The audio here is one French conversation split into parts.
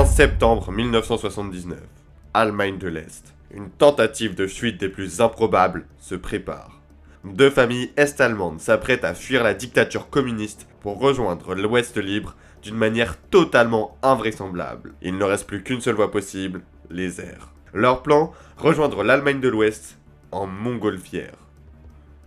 septembre 1979, Allemagne de l'Est. Une tentative de fuite des plus improbables se prépare. Deux familles est-allemandes s'apprêtent à fuir la dictature communiste pour rejoindre l'Ouest libre d'une manière totalement invraisemblable. Il ne reste plus qu'une seule voie possible, les airs. Leur plan, rejoindre l'Allemagne de l'Ouest en montgolfière.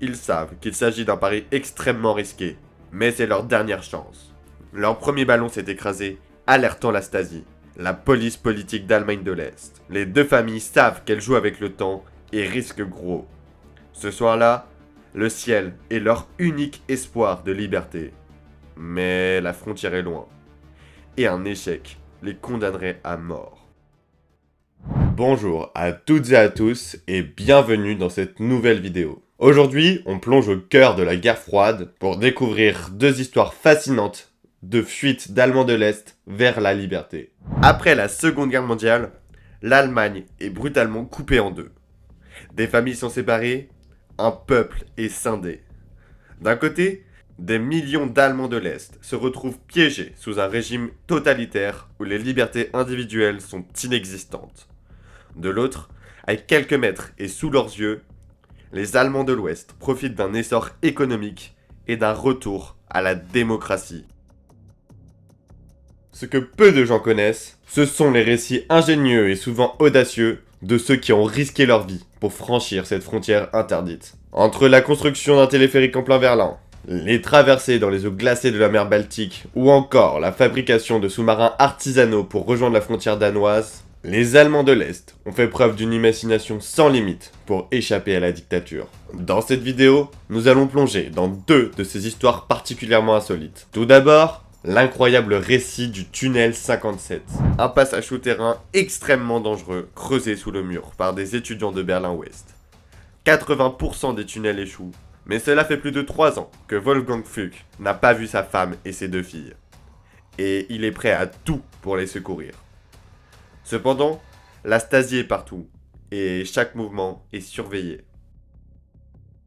Ils savent qu'il s'agit d'un pari extrêmement risqué, mais c'est leur dernière chance. Leur premier ballon s'est écrasé, alertant la Stasi, la police politique d'Allemagne de l'Est. Les deux familles savent qu'elles jouent avec le temps et risquent gros. Ce soir-là, le ciel est leur unique espoir de liberté. Mais la frontière est loin, et un échec les condamnerait à mort. Bonjour à toutes et à tous, et bienvenue dans cette nouvelle vidéo. Aujourd'hui, on plonge au cœur de la guerre froide pour découvrir deux histoires fascinantes de fuite d'Allemands de l'Est vers la liberté. Après la Seconde Guerre mondiale, l'Allemagne est brutalement coupée en deux. Des familles sont séparées, un peuple est scindé. D'un côté, des millions d'Allemands de l'Est se retrouvent piégés sous un régime totalitaire où les libertés individuelles sont inexistantes. De l'autre, à quelques mètres et sous leurs yeux, les Allemands de l'Ouest profitent d'un essor économique et d'un retour à la démocratie. Ce que peu de gens connaissent, ce sont les récits ingénieux et souvent audacieux de ceux qui ont risqué leur vie pour franchir cette frontière interdite. Entre la construction d'un téléphérique en plein Berlin, les traversées dans les eaux glacées de la mer Baltique ou encore la fabrication de sous-marins artisanaux pour rejoindre la frontière danoise, les Allemands de l'Est ont fait preuve d'une imagination sans limite pour échapper à la dictature. Dans cette vidéo, nous allons plonger dans deux de ces histoires particulièrement insolites. Tout d'abord, l'incroyable récit du tunnel 57. Un passage souterrain extrêmement dangereux, creusé sous le mur par des étudiants de Berlin-Ouest. 80% des tunnels échouent, mais cela fait plus de 3 ans que Wolfgang Fuchs n'a pas vu sa femme et ses deux filles. Et il est prêt à tout pour les secourir. Cependant, la Stasi est partout, et chaque mouvement est surveillé.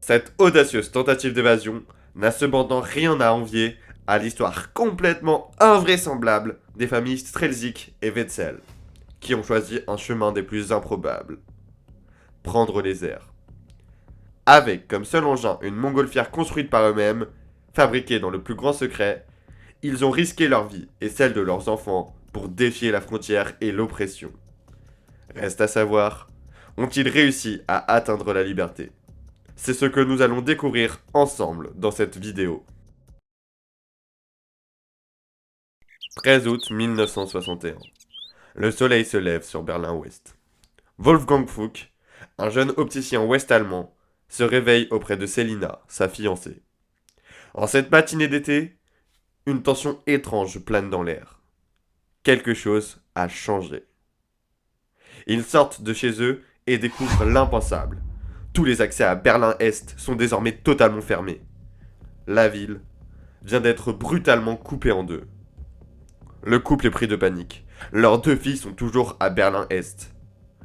Cette audacieuse tentative d'évasion n'a cependant rien à envier à l'histoire complètement invraisemblable des familles Strelzik et Wetzel, qui ont choisi un chemin des plus improbables. Prendre les airs. Avec comme seul engin une montgolfière construite par eux-mêmes, fabriquée dans le plus grand secret, ils ont risqué leur vie et celle de leurs enfants pour défier la frontière et l'oppression. Reste à savoir, ont-ils réussi à atteindre la liberté? C'est ce que nous allons découvrir ensemble dans cette vidéo. 13 août 1961. Le soleil se lève sur Berlin-Ouest. Wolfgang Fuchs, un jeune opticien ouest-allemand, se réveille auprès de Selina, sa fiancée. En cette matinée d'été, une tension étrange plane dans l'air. Quelque chose a changé. Ils sortent de chez eux et découvrent l'impensable. Tous les accès à Berlin-Est sont désormais totalement fermés. La ville vient d'être brutalement coupée en deux. Le couple est pris de panique. Leurs deux filles sont toujours à Berlin-Est.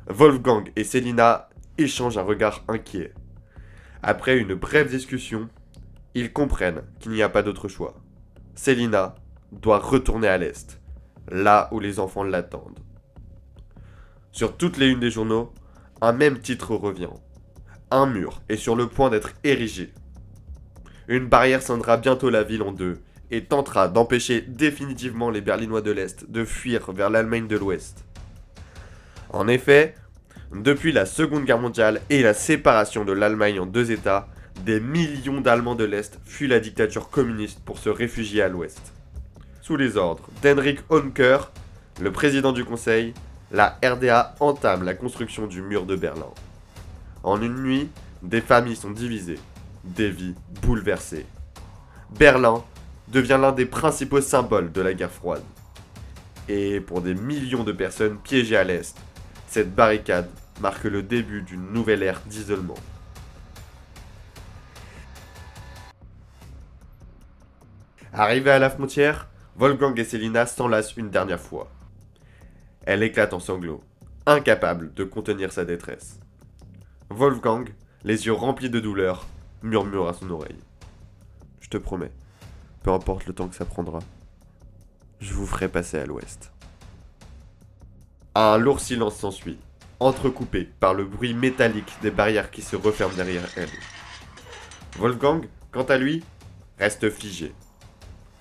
Wolfgang et Selina échangent un regard inquiet. Après une brève discussion, ils comprennent qu'il n'y a pas d'autre choix. Selina doit retourner à l'Est, là où les enfants l'attendent. Sur toutes les unes des journaux, un même titre revient. Un mur est sur le point d'être érigé. Une barrière scindra bientôt la ville en deux et tentera d'empêcher définitivement les Berlinois de l'Est de fuir vers l'Allemagne de l'Ouest. En effet, depuis la Seconde Guerre mondiale et la séparation de l'Allemagne en deux États, des millions d'Allemands de l'Est fuient la dictature communiste pour se réfugier à l'Ouest. Sous les ordres d'Henrik Honecker, le président du Conseil, la RDA entame la construction du mur de Berlin. En une nuit, des familles sont divisées, des vies bouleversées. Berlin devient l'un des principaux symboles de la guerre froide. Et pour des millions de personnes piégées à l'Est, cette barricade marque le début d'une nouvelle ère d'isolement. Arrivés à la frontière, Wolfgang et Selina s'enlacent une dernière fois. Elle éclate en sanglots, incapable de contenir sa détresse. Wolfgang, les yeux remplis de douleur, murmure à son oreille. « Je te promets, peu importe le temps que ça prendra, je vous ferai passer à l'Ouest. » Un lourd silence s'ensuit, entrecoupé par le bruit métallique des barrières qui se referment derrière elle. Wolfgang, quant à lui, reste figé.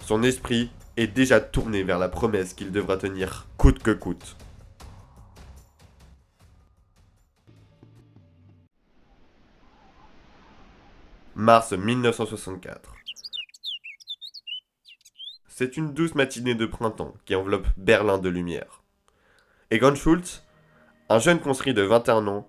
Son esprit est déjà tourné vers la promesse qu'il devra tenir coûte que coûte. Mars 1964. C'est une douce matinée de printemps qui enveloppe Berlin de lumière. Egon Schultz, un jeune conscrit de 21 ans,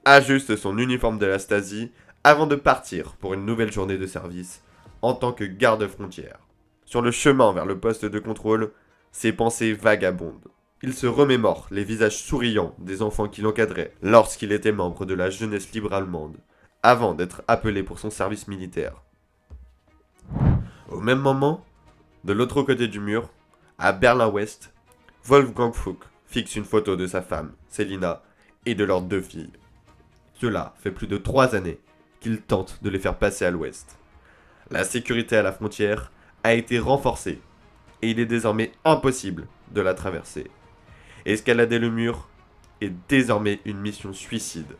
ajuste son uniforme de la Stasi avant de partir pour une nouvelle journée de service en tant que garde-frontière. Sur le chemin vers le poste de contrôle, ses pensées vagabondent. Il se remémore les visages souriants des enfants qui l'encadraient lorsqu'il était membre de la jeunesse libre allemande, avant d'être appelé pour son service militaire. Au même moment, de l'autre côté du mur, à Berlin-Ouest, Wolfgang Fuchs fixe une photo de sa femme, Selina, et de leurs 2 filles. Cela fait plus de 3 années qu'il tente de les faire passer à l'ouest. La sécurité à la frontière a été renforcée et il est désormais impossible de la traverser. Escalader le mur est désormais une mission suicide.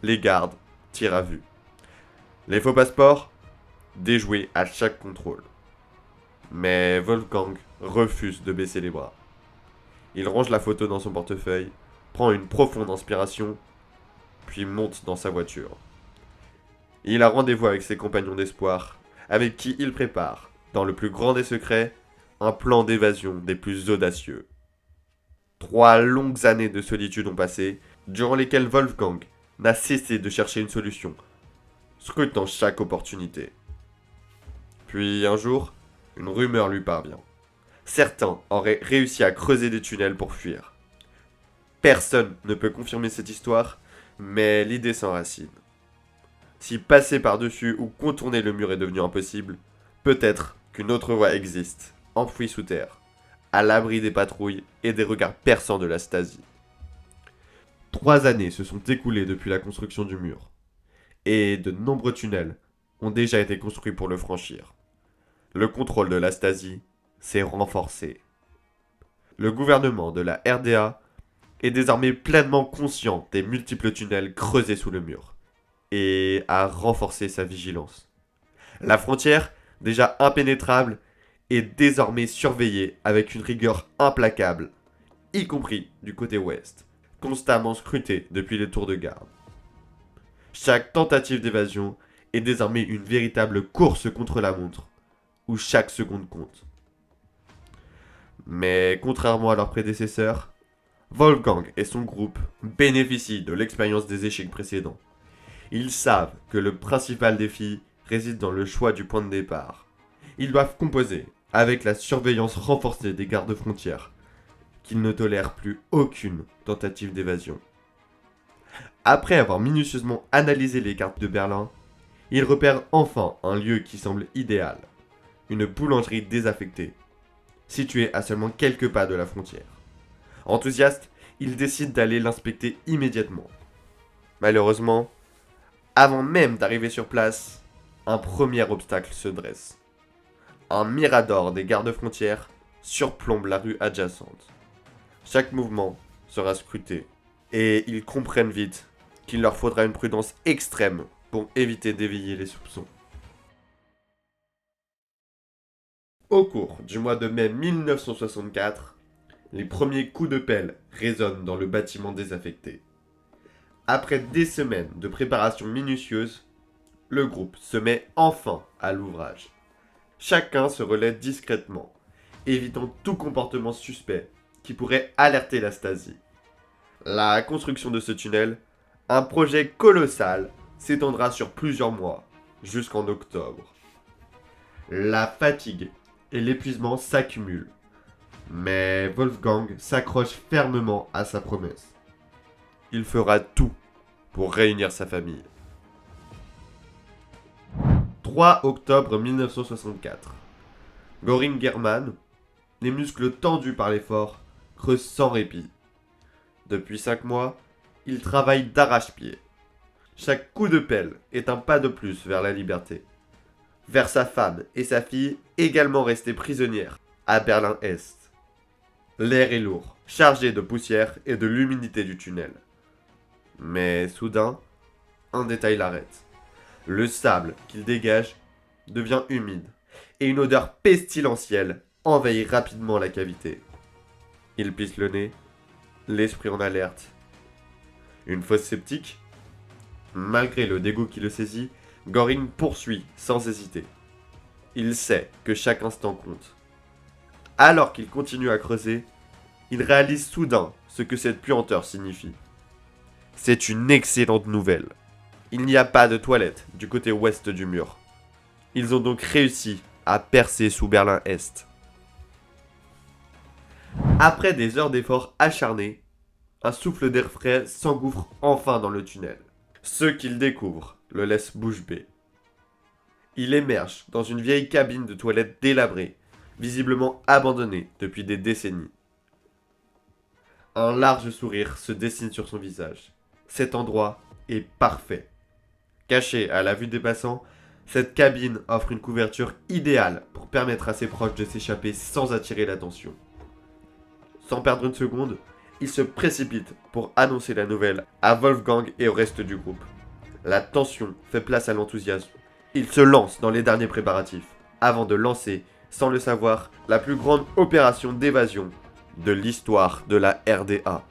Les gardes tirent à vue. Les faux passeports déjoués à chaque contrôle. Mais Wolfgang refuse de baisser les bras. Il range la photo dans son portefeuille, prend une profonde inspiration, puis monte dans sa voiture. Il a rendez-vous avec ses compagnons d'espoir, avec qui il prépare, dans le plus grand des secrets, un plan d'évasion des plus audacieux. 3 longues années de solitude ont passé, durant lesquelles Wolfgang n'a cessé de chercher une solution, scrutant chaque opportunité. Puis un jour, une rumeur lui parvient. Certains auraient réussi à creuser des tunnels pour fuir. Personne ne peut confirmer cette histoire, mais l'idée s'enracine. Si passer par-dessus ou contourner le mur est devenu impossible, peut-être qu'une autre voie existe, enfouie sous terre, à l'abri des patrouilles et des regards perçants de la Stasi. 3 années se sont écoulées depuis la construction du mur, et de nombreux tunnels ont déjà été construits pour le franchir. Le contrôle de la Stasi s'est renforcé. Le gouvernement de la RDA est désormais pleinement conscient des multiples tunnels creusés sous le mur, et a renforcé sa vigilance. La frontière, déjà impénétrable, est désormais surveillée avec une rigueur implacable, y compris du côté ouest, constamment scrutée depuis les tours de garde. Chaque tentative d'évasion est désormais une véritable course contre la montre, où chaque seconde compte. Mais contrairement à leurs prédécesseurs, Wolfgang et son groupe bénéficient de l'expérience des échecs précédents. Ils savent que le principal défi réside dans le choix du point de départ. Ils doivent composer avec la surveillance renforcée des gardes-frontières, qu'ils ne tolèrent plus aucune tentative d'évasion. Après avoir minutieusement analysé les cartes de Berlin, ils repèrent enfin un lieu qui semble idéal, une boulangerie désaffectée, située à seulement quelques pas de la frontière. Enthousiastes, ils décident d'aller l'inspecter immédiatement. Malheureusement, avant même d'arriver sur place, un premier obstacle se dresse. Un mirador des gardes-frontières surplombe la rue adjacente. Chaque mouvement sera scruté, et ils comprennent vite qu'il leur faudra une prudence extrême pour éviter d'éveiller les soupçons. Au cours du mois de mai 1964, les premiers coups de pelle résonnent dans le bâtiment désaffecté. Après des semaines de préparation minutieuse, le groupe se met enfin à l'ouvrage. Chacun se relaie discrètement, évitant tout comportement suspect qui pourrait alerter la Stasi. La construction de ce tunnel, un projet colossal, s'étendra sur plusieurs mois, jusqu'en octobre. La fatigue et l'épuisement s'accumulent, mais Wolfgang s'accroche fermement à sa promesse. Il fera tout pour réunir sa famille. 3 octobre 1964. Göring German, les muscles tendus par l'effort, creuse sans répit. Depuis 5 mois, il travaille d'arrache-pied. Chaque coup de pelle est un pas de plus vers la liberté. Vers sa femme et sa fille, également restées prisonnières à Berlin-Est. L'air est lourd, chargé de poussière et de l'humidité du tunnel. Mais soudain, un détail l'arrête. Le sable qu'il dégage devient humide et une odeur pestilentielle envahit rapidement la cavité. Il plisse le nez, l'esprit en alerte. Une fosse septique? Malgré le dégoût qui le saisit, Goring poursuit sans hésiter. Il sait que chaque instant compte. Alors qu'il continue à creuser, il réalise soudain ce que cette puanteur signifie. C'est une excellente nouvelle. Il n'y a pas de toilette du côté ouest du mur. Ils ont donc réussi à percer sous Berlin-Est. Après des heures d'efforts acharnés, un souffle d'air frais s'engouffre enfin dans le tunnel. Ce qu'il découvre le laisse bouche bée. Il émerge dans une vieille cabine de toilette délabrée, visiblement abandonnée depuis des décennies. Un large sourire se dessine sur son visage. Cet endroit est parfait. Cachée à la vue des passants, cette cabine offre une couverture idéale pour permettre à ses proches de s'échapper sans attirer l'attention. Sans perdre une seconde, il se précipite pour annoncer la nouvelle à Wolfgang et au reste du groupe. La tension fait place à l'enthousiasme. Il se lance dans les derniers préparatifs, avant de lancer, sans le savoir, la plus grande opération d'évasion de l'histoire de la RDA.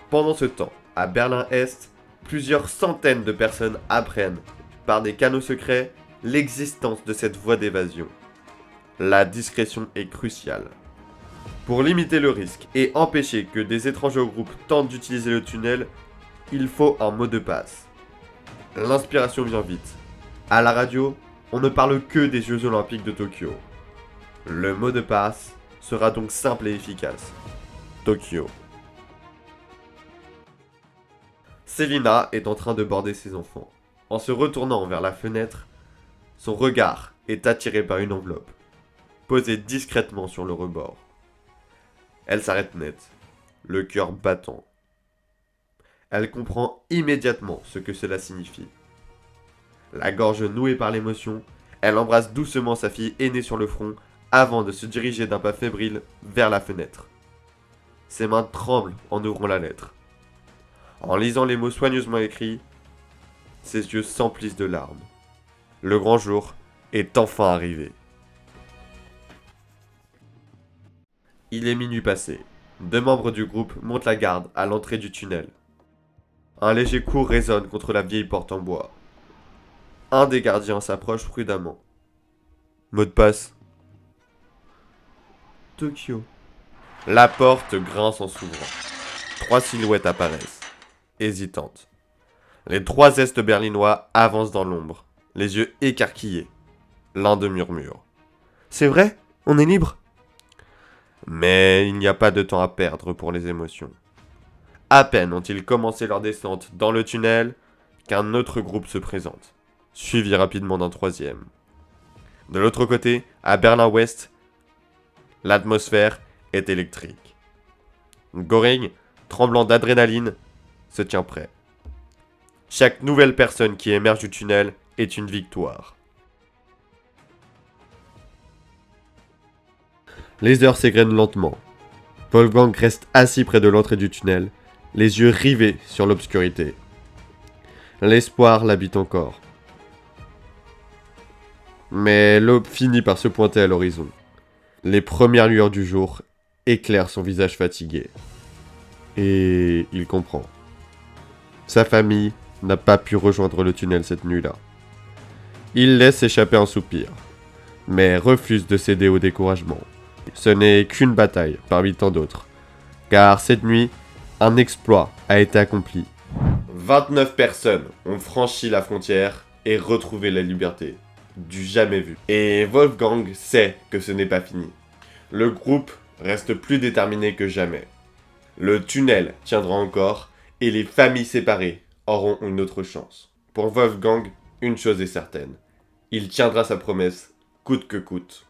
Pendant ce temps, à Berlin-Est, plusieurs centaines de personnes apprennent, par des canaux secrets, l'existence de cette voie d'évasion. La discrétion est cruciale. Pour limiter le risque et empêcher que des étrangers au groupe tentent d'utiliser le tunnel, il faut un mot de passe. L'inspiration vient vite. À la radio, on ne parle que des Jeux Olympiques de Tokyo. Le mot de passe sera donc simple et efficace. Tokyo. Selina est en train de border ses enfants. En se retournant vers la fenêtre, son regard est attiré par une enveloppe, posée discrètement sur le rebord. Elle s'arrête net, le cœur battant. Elle comprend immédiatement ce que cela signifie. La gorge nouée par l'émotion, elle embrasse doucement sa fille aînée sur le front avant de se diriger d'un pas fébrile vers la fenêtre. Ses mains tremblent en ouvrant la lettre. En lisant les mots soigneusement écrits, ses yeux s'emplissent de larmes. Le grand jour est enfin arrivé. Il est minuit passé. 2 membres du groupe montent la garde à l'entrée du tunnel. Un léger coup résonne contre la vieille porte en bois. Un des gardiens s'approche prudemment. Mot de passe. Tokyo. La porte grince en s'ouvrant. 3 silhouettes apparaissent, hésitantes. Les 3 Est berlinois avancent dans l'ombre, les yeux écarquillés. L'un d'eux murmure. C'est vrai? On est libre? Mais il n'y a pas de temps à perdre pour les émotions. À peine ont-ils commencé leur descente dans le tunnel qu'un autre groupe se présente, suivi rapidement d'un 3e. De l'autre côté, à Berlin-Ouest, l'atmosphère est électrique. Goring, tremblant d'adrénaline, se tient prêt. Chaque nouvelle personne qui émerge du tunnel est une victoire. Les heures s'égrènent lentement. Wolfgang reste assis près de l'entrée du tunnel, les yeux rivés sur l'obscurité. L'espoir l'habite encore. Mais l'aube finit par se pointer à l'horizon. Les premières lueurs du jour éclairent son visage fatigué. Et il comprend. Sa famille n'a pas pu rejoindre le tunnel cette nuit-là. Il laisse échapper un soupir, mais refuse de céder au découragement. Ce n'est qu'une bataille parmi tant d'autres, car cette nuit, un exploit a été accompli. 29 personnes ont franchi la frontière et retrouvé la liberté, du jamais vu. Et Wolfgang sait que ce n'est pas fini. Le groupe reste plus déterminé que jamais. Le tunnel tiendra encore et les familles séparées auront une autre chance. Pour Wolfgang, une chose est certaine. Il tiendra sa promesse, coûte que coûte.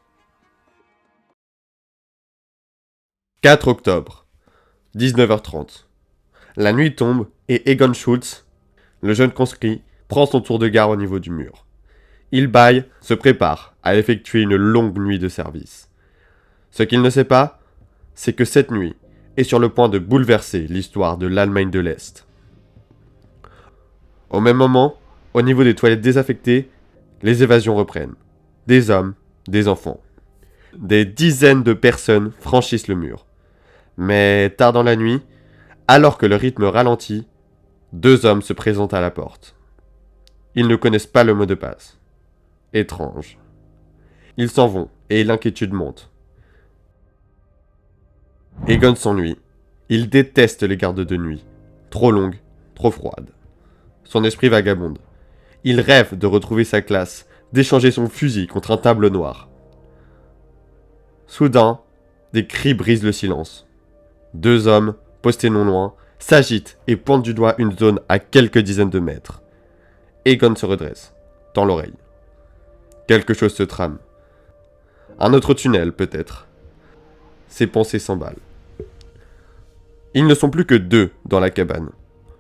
4 octobre, 19h30. La nuit tombe et Egon Schultz, le jeune conscrit, prend son tour de garde au niveau du mur. Il bâille, se prépare à effectuer une longue nuit de service. Ce qu'il ne sait pas, c'est que cette nuit est sur le point de bouleverser l'histoire de l'Allemagne de l'Est. Au même moment, au niveau des toilettes désaffectées, les évasions reprennent. Des hommes, des enfants. Des dizaines de personnes franchissent le mur. Mais tard dans la nuit, alors que le rythme ralentit, 2 hommes se présentent à la porte. Ils ne connaissent pas le mot de passe. Étrange. Ils s'en vont et l'inquiétude monte. Egon s'ennuie. Il déteste les gardes de nuit. Trop longues, trop froides. Son esprit vagabonde. Il rêve de retrouver sa classe, d'échanger son fusil contre un tableau noir. Soudain, des cris brisent le silence. 2 hommes, postés non loin, s'agitent et pointent du doigt une zone à quelques dizaines de mètres. Egon se redresse, tend l'oreille. Quelque chose se trame. Un autre tunnel, peut-être. Ses pensées s'emballent. Ils ne sont plus que 2 dans la cabane.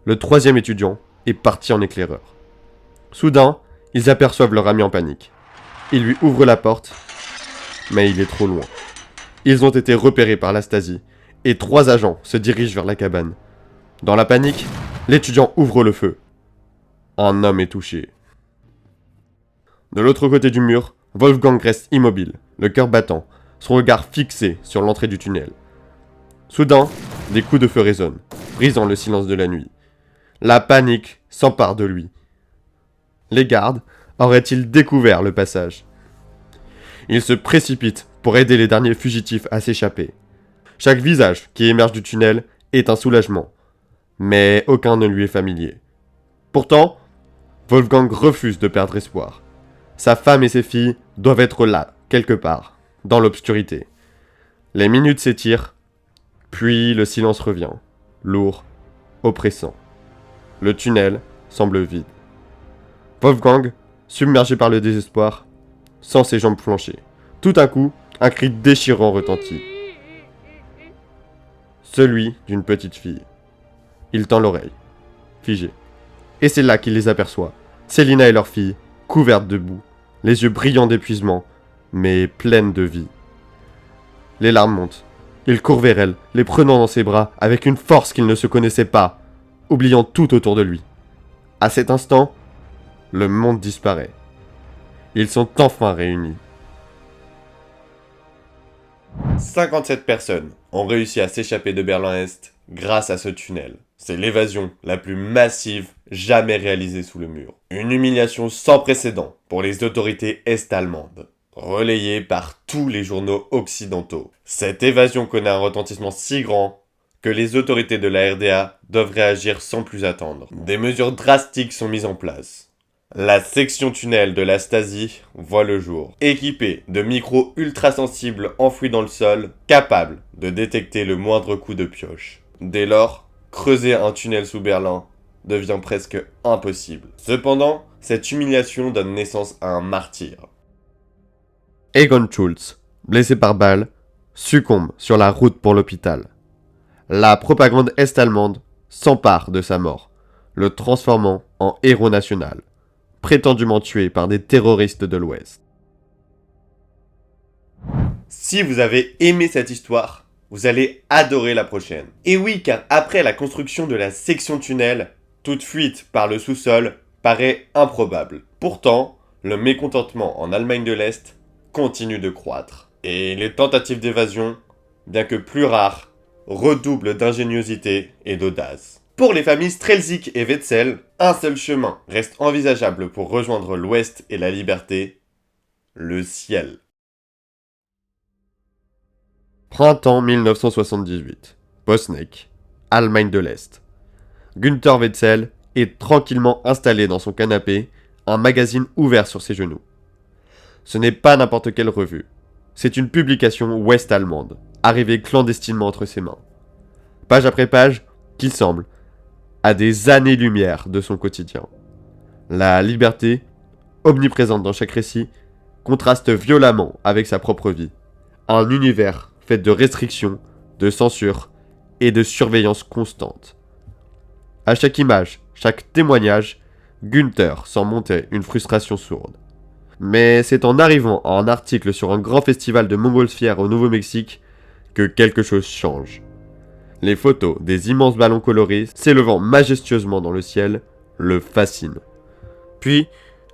Le 3e étudiant est parti en éclaireur. Soudain, ils aperçoivent leur ami en panique. Ils lui ouvrent la porte, mais il est trop loin. Ils ont été repérés par la Stasi, et 3 agents se dirigent vers la cabane. Dans la panique, l'étudiant ouvre le feu. Un homme est touché. De l'autre côté du mur, Wolfgang reste immobile, le cœur battant, son regard fixé sur l'entrée du tunnel. Soudain, des coups de feu résonnent, brisant le silence de la nuit. La panique s'empare de lui. Les gardes auraient-ils découvert le passage? Il se précipite pour aider les derniers fugitifs à s'échapper. Chaque visage qui émerge du tunnel est un soulagement, mais aucun ne lui est familier. Pourtant, Wolfgang refuse de perdre espoir. Sa femme et ses filles doivent être là, quelque part, dans l'obscurité. Les minutes s'étirent, puis le silence revient, lourd, oppressant. Le tunnel semble vide. Wolfgang, submergé par le désespoir, sent ses jambes flancher. Tout à coup, un cri déchirant retentit. Celui d'une petite fille. Il tend l'oreille, figé. Et c'est là qu'il les aperçoit. Célina et leur fille, couvertes de boue, les yeux brillants d'épuisement, mais pleines de vie. Les larmes montent. Il court vers elle, les prenant dans ses bras avec une force qu'il ne se connaissait pas, oubliant tout autour de lui. À cet instant, le monde disparaît. Ils sont enfin réunis. 57 personnes ont réussi à s'échapper de Berlin-Est grâce à ce tunnel. C'est l'évasion la plus massive jamais réalisée sous le mur. Une humiliation sans précédent pour les autorités est-allemandes, relayée par tous les journaux occidentaux. Cette évasion connaît un retentissement si grand que les autorités de la RDA doivent réagir sans plus attendre. Des mesures drastiques sont mises en place. La section tunnel de la Stasi voit le jour, équipée de micros ultra-sensibles enfouis dans le sol, capables de détecter le moindre coup de pioche. Dès lors, creuser un tunnel sous Berlin devient presque impossible. Cependant, cette humiliation donne naissance à un martyr. Egon Schulz, blessé par balle, succombe sur la route pour l'hôpital. La propagande est-allemande s'empare de sa mort, le transformant en héros national, prétendument tué par des terroristes de l'Ouest. Si vous avez aimé cette histoire, vous allez adorer la prochaine. Et oui, car après la construction de la section tunnel, toute fuite par le sous-sol paraît improbable. Pourtant, le mécontentement en Allemagne de l'Est continue de croître. Et les tentatives d'évasion, bien que plus rares, redoublent d'ingéniosité et d'audace. Pour les familles Strelzik et Wetzel, un seul chemin reste envisageable pour rejoindre l'Ouest et la liberté, le ciel. Printemps 1978, Bosnek, Allemagne de l'Est. Günther Wetzel est tranquillement installé dans son canapé, un magazine ouvert sur ses genoux. Ce n'est pas n'importe quelle revue, c'est une publication ouest-allemande, arrivée clandestinement entre ses mains. Page après page, qu'il semble, à des années-lumière de son quotidien. La liberté, omniprésente dans chaque récit, contraste violemment avec sa propre vie. Un univers fait de restrictions, de censure et de surveillance constante. À chaque image, chaque témoignage, Günther sent monter une frustration sourde. Mais c'est en arrivant à un article sur un grand festival de montgolfière au Nouveau-Mexique que quelque chose change. Les photos des immenses ballons colorés s'élevant majestueusement dans le ciel le fascinent. Puis,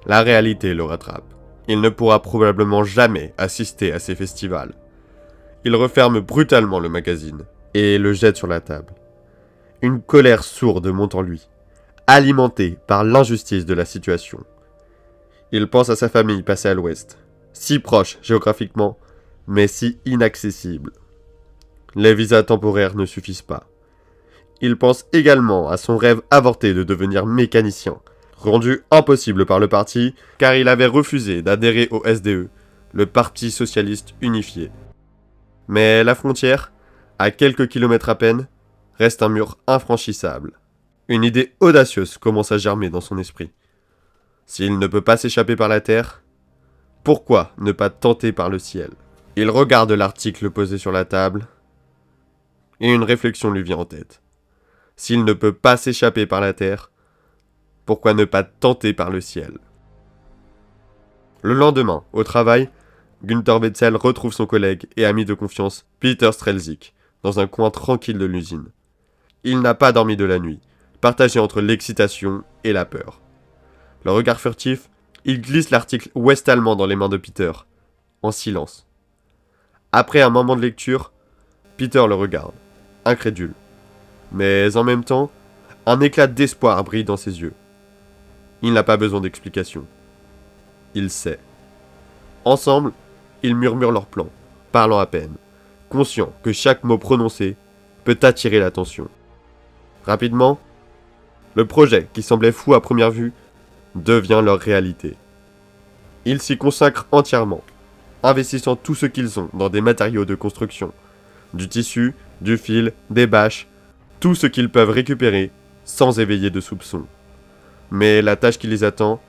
la réalité le rattrape. Il ne pourra probablement jamais assister à ces festivals. Il referme brutalement le magazine et le jette sur la table. Une colère sourde monte en lui, alimentée par l'injustice de la situation. Il pense à sa famille passée à l'ouest, si proche géographiquement, mais si inaccessible. Les visas temporaires ne suffisent pas. Il pense également à son rêve avorté de devenir mécanicien, rendu impossible par le parti car il avait refusé d'adhérer au SDE, le Parti Socialiste Unifié. Mais la frontière, à quelques kilomètres à peine, reste un mur infranchissable. Une idée audacieuse commence à germer dans son esprit. S'il ne peut pas s'échapper par la terre, pourquoi ne pas tenter par le ciel ? Il regarde l'article posé sur la table, et une réflexion lui vient en tête. S'il ne peut pas s'échapper par la terre, pourquoi ne pas tenter par le ciel ? Le lendemain, au travail, Günther Wetzel retrouve son collègue et ami de confiance, Peter Strelzik, dans un coin tranquille de l'usine. Il n'a pas dormi de la nuit, partagé entre l'excitation et la peur. Le regard furtif, il glisse l'article ouest-allemand dans les mains de Peter, en silence. Après un moment de lecture, Peter le regarde, incrédule. Mais en même temps, un éclat d'espoir brille dans ses yeux. Il n'a pas besoin d'explication. Il sait. Ensemble, ils murmurent leur plan, parlant à peine, conscients que chaque mot prononcé peut attirer l'attention. Rapidement, le projet qui semblait fou à première vue devient leur réalité. Ils s'y consacrent entièrement, investissant tout ce qu'ils ont dans des matériaux de construction, du tissu, du fil, des bâches, tout ce qu'ils peuvent récupérer sans éveiller de soupçons. Mais la tâche qui les attend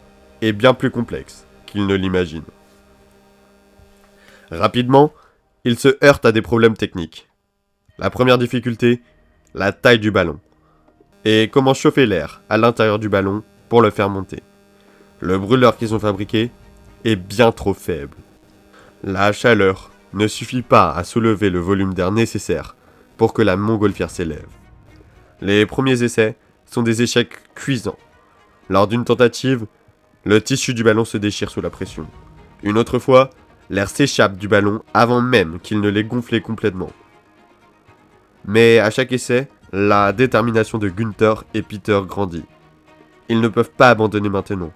est bien plus complexe qu'ils ne l'imaginent. Rapidement, ils se heurtent à des problèmes techniques. La première difficulté, la taille du ballon. Et comment chauffer l'air à l'intérieur du ballon pour le faire monter. Le brûleur qu'ils ont fabriqué est bien trop faible. La chaleur ne suffit pas à soulever le volume d'air nécessaire pour que la montgolfière s'élève. Les premiers essais sont des échecs cuisants. Lors d'une tentative, le tissu du ballon se déchire sous la pression. Une autre fois, l'air s'échappe du ballon avant même qu'il ne l'ait gonflé complètement. Mais à chaque essai, la détermination de Günther et Peter grandit. Ils ne peuvent pas abandonner maintenant.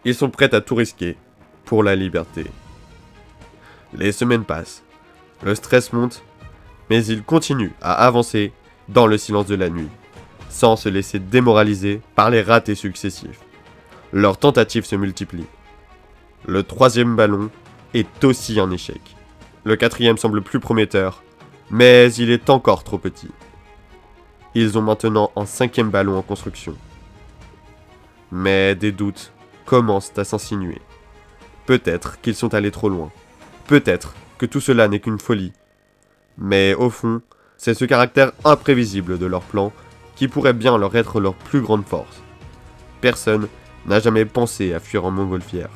Ils sont prêts à tout risquer pour la liberté. Les semaines passent, le stress monte, mais ils continuent à avancer dans le silence de la nuit, sans se laisser démoraliser par les ratés successifs. Leurs tentatives se multiplient. Le troisième ballon est aussi un échec. Le quatrième semble plus prometteur, mais il est encore trop petit. Ils ont maintenant un cinquième ballon en construction. Mais des doutes commencent à s'insinuer. Peut-être qu'ils sont allés trop loin. Peut-être que tout cela n'est qu'une folie. Mais au fond, c'est ce caractère imprévisible de leur plan qui pourrait bien leur être leur plus grande force. Personne n'a jamais pensé à fuir en montgolfière.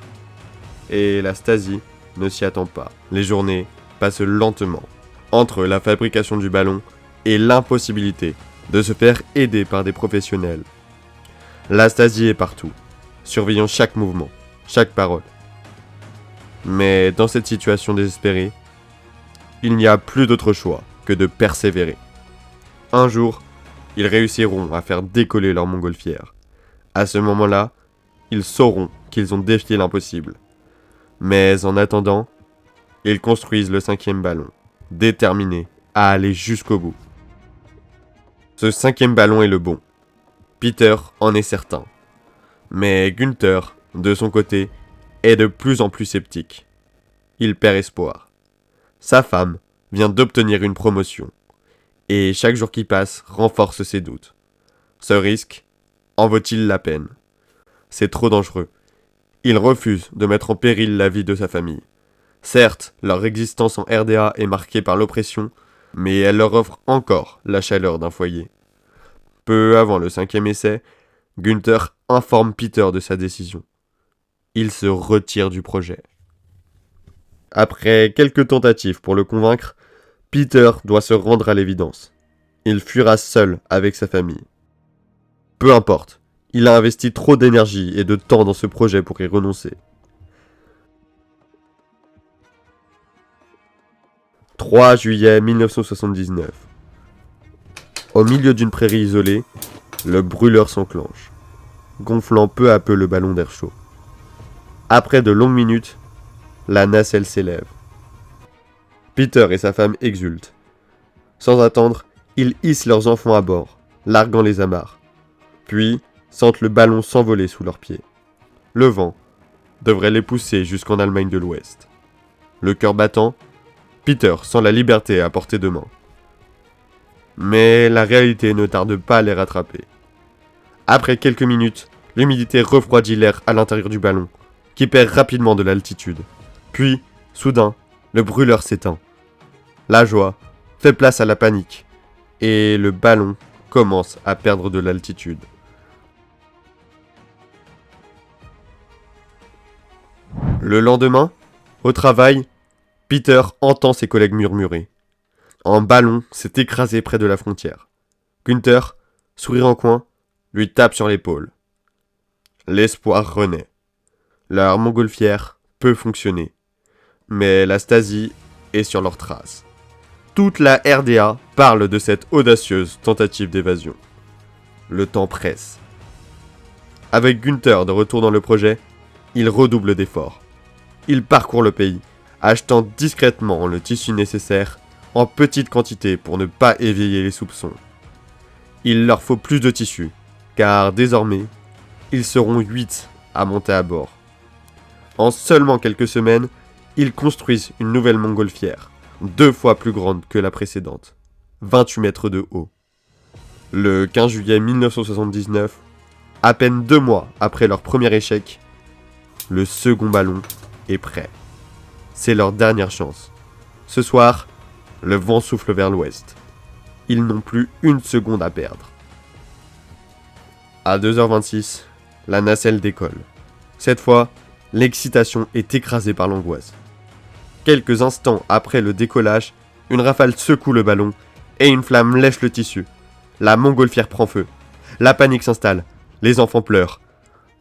Et la Stasi ne s'y attend pas. Les journées passent lentement entre la fabrication du ballon et l'impossibilité de se faire aider par des professionnels. La Stasi est partout, surveillant chaque mouvement, chaque parole. Mais dans cette situation désespérée, il n'y a plus d'autre choix que de persévérer. Un jour, ils réussiront à faire décoller leur montgolfière. À ce moment-là, ils sauront qu'ils ont défié l'impossible. Mais en attendant, ils construisent le cinquième ballon, déterminés à aller jusqu'au bout. Ce cinquième ballon est le bon. Peter en est certain. Mais Günther, de son côté, est de plus en plus sceptique. Il perd espoir. Sa femme vient d'obtenir une promotion. Et chaque jour qui passe renforce ses doutes. Ce risque en vaut-il la peine ? C'est trop dangereux. Il refuse de mettre en péril la vie de sa famille. Certes, leur existence en RDA est marquée par l'oppression, mais elle leur offre encore la chaleur d'un foyer. Peu avant le cinquième essai, Günther informe Peter de sa décision. Il se retire du projet. Après quelques tentatives pour le convaincre, Peter doit se rendre à l'évidence. Il fuira seul avec sa famille. Peu importe, il a investi trop d'énergie et de temps dans ce projet pour y renoncer. 3 juillet 1979. Au milieu d'une prairie isolée, le brûleur s'enclenche, gonflant peu à peu le ballon d'air chaud. Après de longues minutes, la nacelle s'élève. Peter et sa femme exultent. Sans attendre, ils hissent leurs enfants à bord, larguant les amarres. Puis, sentent le ballon s'envoler sous leurs pieds. Le vent devrait les pousser jusqu'en Allemagne de l'Ouest. Le cœur battant, Peter sent la liberté à portée de main. Mais la réalité ne tarde pas à les rattraper. Après quelques minutes, l'humidité refroidit l'air à l'intérieur du ballon, qui perd rapidement de l'altitude. Puis, soudain, le brûleur s'éteint. La joie fait place à la panique, et le ballon commence à perdre de l'altitude. Le lendemain, au travail, Peter entend ses collègues murmurer. Un ballon s'est écrasé près de la frontière. Günther, sourire en coin, lui tape sur l'épaule. L'espoir renaît. Leur montgolfière peut fonctionner, mais la Stasi est sur leurs traces. Toute la RDA parle de cette audacieuse tentative d'évasion. Le temps presse. Avec Günther de retour dans le projet, il redouble d'efforts. Il parcourt le pays, achetant discrètement le tissu nécessaire en petite quantité pour ne pas éveiller les soupçons. Il leur faut plus de tissu, car désormais, ils seront 8 à monter à bord. En seulement quelques semaines, ils construisent une nouvelle montgolfière, 2 fois plus grande que la précédente, 28 mètres de haut. Le 15 juillet 1979, à peine 2 mois après leur premier échec, le second ballon est prêt. C'est leur dernière chance. Ce soir, le vent souffle vers l'ouest. Ils n'ont plus une seconde à perdre. À 2h26, la nacelle décolle. Cette fois, l'excitation est écrasée par l'angoisse. Quelques instants après le décollage, une rafale secoue le ballon et une flamme lèche le tissu. La montgolfière prend feu. La panique s'installe. Les enfants pleurent.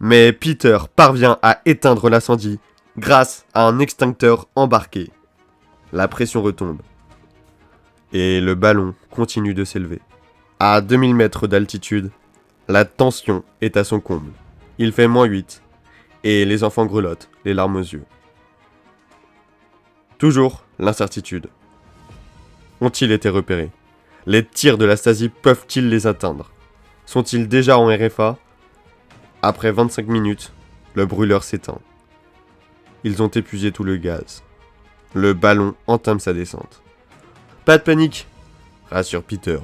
Mais Peter parvient à éteindre l'incendie grâce à un extincteur embarqué. La pression retombe. Et le ballon continue de s'élever. À 2000 mètres d'altitude, la tension est à son comble. Il fait -8 et les enfants grelottent, les larmes aux yeux. Toujours l'incertitude. Ont-ils été repérés? Les tirs de la Stasi peuvent-ils les atteindre? Sont-ils déjà en RFA? Après 25 minutes, le brûleur s'éteint. Ils ont épuisé tout le gaz. Le ballon entame sa descente. Pas de panique, rassure Peter.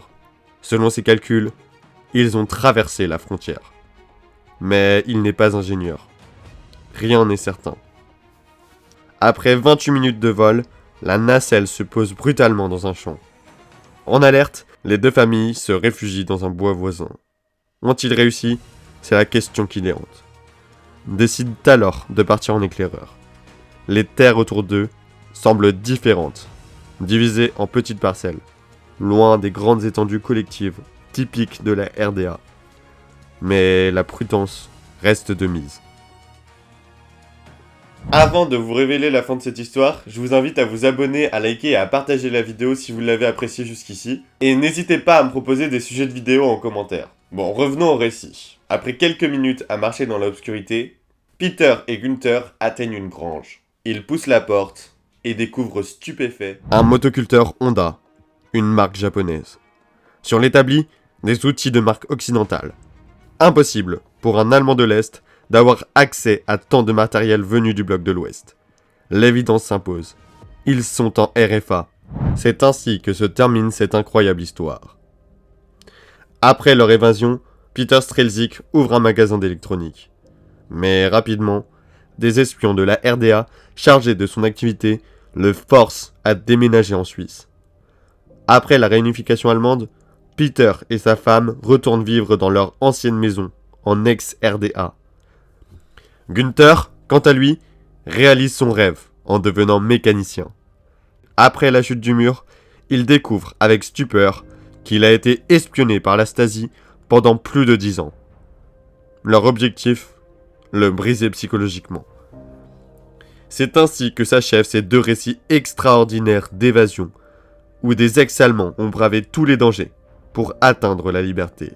Selon ses calculs, ils ont traversé la frontière. Mais il n'est pas ingénieur. Rien n'est certain. Après 28 minutes de vol, la nacelle se pose brutalement dans un champ. En alerte, les 2 familles se réfugient dans un bois voisin. Ont-ils réussi? C'est la question qui les hante. Décident alors de partir en éclaireur. Les terres autour d'eux semblent différentes, divisées en petites parcelles, loin des grandes étendues collectives typiques de la RDA. Mais la prudence reste de mise. Avant de vous révéler la fin de cette histoire, je vous invite à vous abonner, à liker et à partager la vidéo si vous l'avez appréciée jusqu'ici. Et n'hésitez pas à me proposer des sujets de vidéo en commentaire. Bon, revenons au récit. Après quelques minutes à marcher dans l'obscurité, Peter et Günther atteignent une grange. Ils poussent la porte et découvrent stupéfaits un motoculteur Honda, une marque japonaise. Sur l'établi, des outils de marque occidentale. Impossible pour un Allemand de l'Est d'avoir accès à tant de matériel venu du bloc de l'Ouest. L'évidence s'impose. Ils sont en RFA. C'est ainsi que se termine cette incroyable histoire. Après leur évasion, Peter Strelzik ouvre un magasin d'électronique. Mais rapidement, des espions de la RDA chargés de son activité le forcent à déménager en Suisse. Après la réunification allemande, Peter et sa femme retournent vivre dans leur ancienne maison, en ex-RDA. Günther, quant à lui, réalise son rêve en devenant mécanicien. Après la chute du mur, il découvre avec stupeur qu'il a été espionné par la Stasi pendant plus de 10 ans. Leur objectif, le briser psychologiquement. C'est ainsi que s'achèvent ces deux récits extraordinaires d'évasion, où des ex-Allemands ont bravé tous les dangers pour atteindre la liberté.